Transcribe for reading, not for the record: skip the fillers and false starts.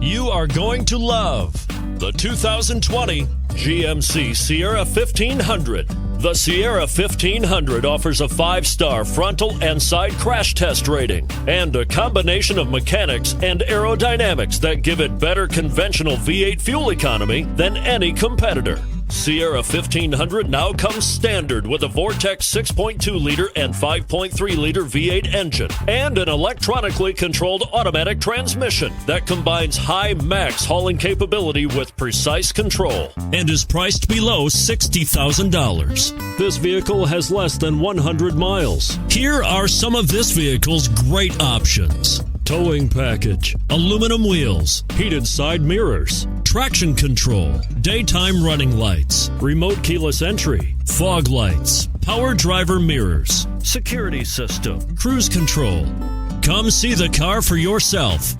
you are going to love the 2020 GMC Sierra 1500. The Sierra 1500 offers a 5-star frontal and side crash test rating and a combination of mechanics and aerodynamics that give it better conventional V8 fuel economy than any competitor. Sierra 1500 now comes standard with a Vortex 6.2-liter and 5.3-liter V8 engine and an electronically controlled automatic transmission that combines high max hauling capability with precise control and is priced below $60,000. This vehicle has less than 100 miles. Here are some of this vehicle's great options: towing package, aluminum wheels, heated side mirrors, traction control, daytime running lights, remote keyless entry, fog lights, power driver mirrors, security system, cruise control. Come see the car for yourself.